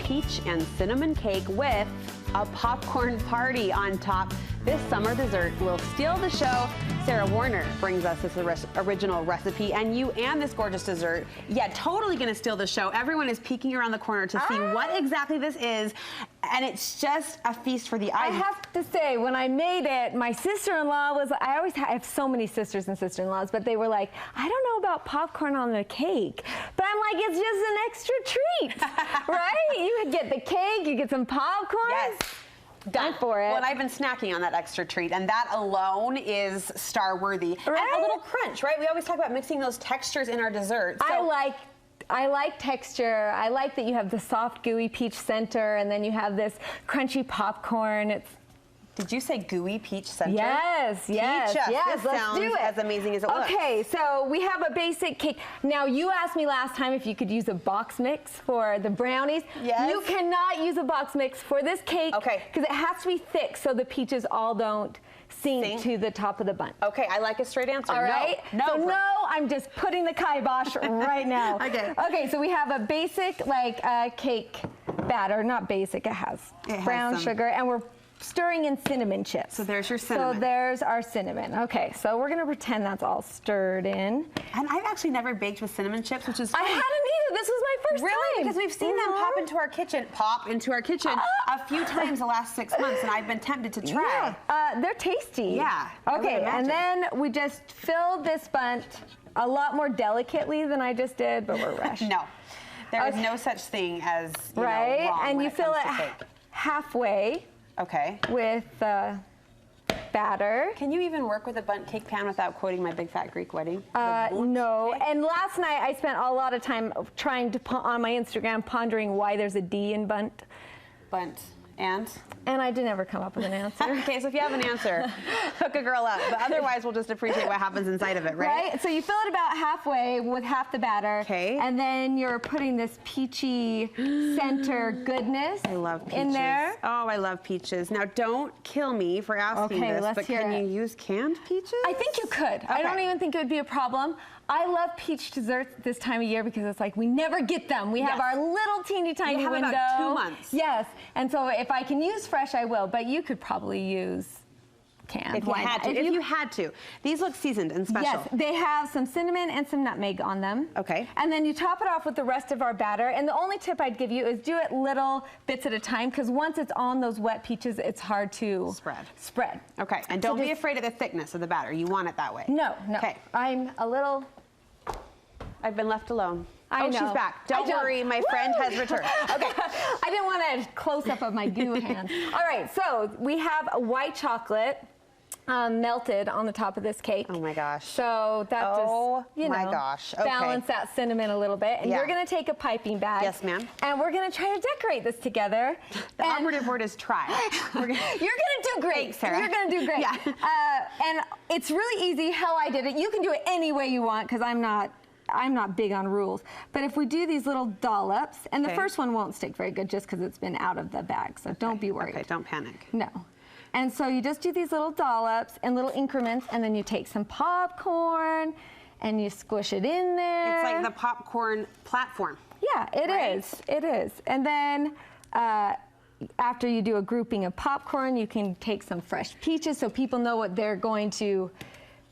peach and cinnamon cake with a popcorn party on top. This summer dessert will steal the show. Sarah Warner brings us this original recipe, and you and this gorgeous dessert, totally gonna steal the show. Everyone is peeking around the corner to see what exactly this is, and it's just a feast for the eyes. I have to say, when I made it, my sister-in-law was, I have so many sisters and sister-in-laws, but they were like, I don't know about popcorn on the cake. But I'm like, it's just an extra treat, right? You get the cake, you get some popcorn. Yes. Done for it. Well, and I've been snacking on that extra treat, and that alone is star-worthy. Right? And a little crunch, right? We always talk about mixing those textures in our dessert. So I like texture. I like that you have the soft, gooey peach center, and then you have this crunchy popcorn. Did you say gooey peach center? Yes, yes, yes. This Let's do it. as amazing as it looks. Okay, so we have a basic cake. Now, you asked me last time if you could use a box mix for the brownies. Yes. You cannot use a box mix for this cake. Okay. Because it has to be thick so the peaches all don't sink to the top of the bunch. Okay, I like a straight answer. All right? No, so no, I'm just putting the kibosh right now. Okay. Okay, so we have a basic cake batter. Not basic, it has brown sugar, and we're stirring in cinnamon chips. So there's your cinnamon. So there's our cinnamon. Okay, so we're gonna pretend that's all stirred in. And I've actually never baked with cinnamon chips, which is I hadn't either. This was my first time. Really? Because we've seen them pop into our kitchen a few times the last 6 months, and I've been tempted to try. Yeah. They're tasty. Yeah. Okay, and then we just filled this bunch a lot more delicately than I just did, but we're rushed. No, there is no such thing as right, wrong and when you it fill comes it to cake. halfway. Okay. With batter. Can you even work with a bundt cake pan without quoting my big fat Greek wedding? No. And last night I spent a lot of time trying to on my Instagram pondering why there's a D in bundt. Bundt. And I did never come up with an answer. Okay, so if you have an answer, hook a girl up. But otherwise, we'll just appreciate what happens inside of it, right? Right. So you fill it about halfway with half the batter. Okay. And then you're putting this peachy center goodness in there. Oh, I love peaches. Now, don't kill me for asking this, but can you use canned peaches? I think you could. Okay. I don't even think it would be a problem. I love peach desserts this time of year because it's like we never get them. We have our little teeny tiny window. About 2 months. Yes, and so if I can use fresh, I will. But you could probably use canned. If you had to. If you had to. These look seasoned and special. Yes, they have some cinnamon and some nutmeg on them. Okay. And then you top it off with the rest of our batter. And the only tip I'd give you is do it little bits at a time, because once it's on those wet peaches, it's hard to spread. Okay. And don't be afraid of the thickness of the batter. You want it that way. No, no. Okay. I'm a little... I've been left alone. I know. She's back. Don't worry, my friend has returned. Okay. I didn't want a close-up of my goo hands. All right, so we have a white chocolate melted on the top of this cake. Oh my gosh. So that just, balance that cinnamon a little bit. And you're gonna take a piping bag. Yes, ma'am. And we're gonna try to decorate this together. The operative word is try. You're gonna do great, Thanks, Sarah. You're gonna do great. Yeah. And it's really easy how I did it. You can do it any way you want, because I'm not big on rules. But if we do these little dollops, and the first one won't stick very good just because it's been out of the bag, so don't be worried. Okay, don't panic. No. And so you just do these little dollops in little increments, and then you take some popcorn and you squish it in there. It's like the popcorn platform. Yeah, it is. It is. And then after you do a grouping of popcorn, you can take some fresh peaches so people know what they're going to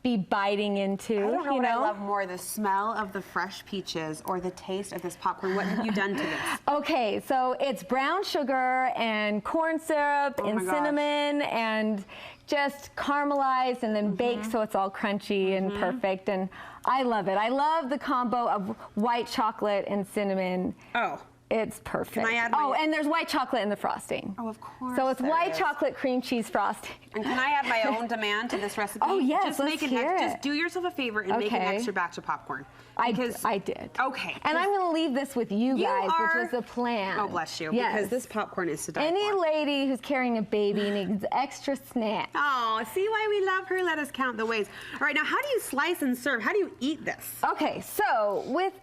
be biting into. I don't know what I love more, the smell of the fresh peaches or the taste of this popcorn. What have you done to this? Okay, so it's brown sugar and corn syrup and cinnamon and just caramelized and then baked so it's all crunchy and perfect. And I love it. I love the combo of white chocolate and cinnamon. Oh. It's perfect. Can I add and there's white chocolate in the frosting. Oh, of course. So it's white chocolate cream cheese frosting. And can I add my own demand to this recipe? Oh, yes, just let's hear it. Just do yourself a favor and make an extra batch of popcorn. I did. Okay. And I'm going to leave this with you guys, which was the plan. Oh, bless you. Yes. Because this popcorn is to die Any for. lady who's carrying a baby needs extra snack. Oh, see why we love her? Let us count the ways. All right, now how do you slice and serve? How do you eat this? Okay, so with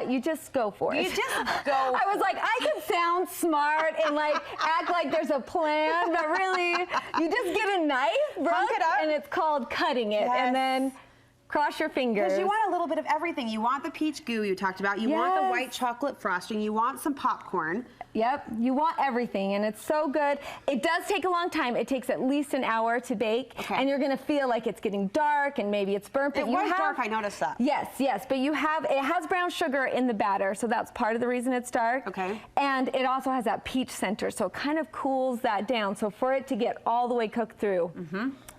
you just go for it. You just go. I was like, I could sound smart and like act like there's a plan, but really, you just get a knife, Brooke, and it's called cutting it, and then Cross your fingers. Because you want a little bit of everything. You want the peach goo you talked about. You want the white chocolate frosting. You want some popcorn. Yep, you want everything, and it's so good. It does take a long time. It takes at least an hour to bake, and you're gonna feel like it's getting dark and maybe it's burnt. But it was dark, I noticed that. Yes, but it has brown sugar in the batter, so that's part of the reason it's dark. Okay. And it also has that peach center, so it kind of cools that down. So for it to get all the way cooked through,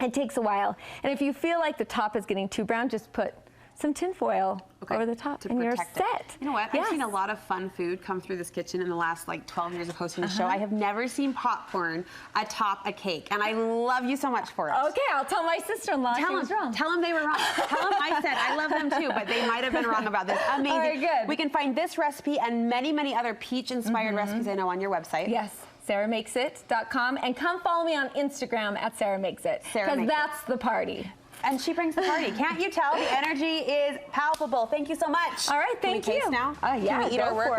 it takes a while. And if you feel like the top is getting too brown, just put some tin foil over the top and you're set. You know what? I've seen a lot of fun food come through this kitchen in the last like 12 years of hosting the show. I have never seen popcorn atop a cake, and I love you so much for it. Okay, I'll tell my sister-in-law she was wrong. Tell them they were wrong. Tell them I said I love them too, but they might have been wrong about this. Amazing. All right, good. We can find this recipe and many, many other peach-inspired recipes I know on your website. Yes. SarahMakesIt.com, and come follow me on Instagram at SarahMakesIt, because that's the party. And she brings the party. Can't you tell? The energy is palpable. Thank you so much. All right, thank you. Can we taste now? Yeah, Can we eat our work?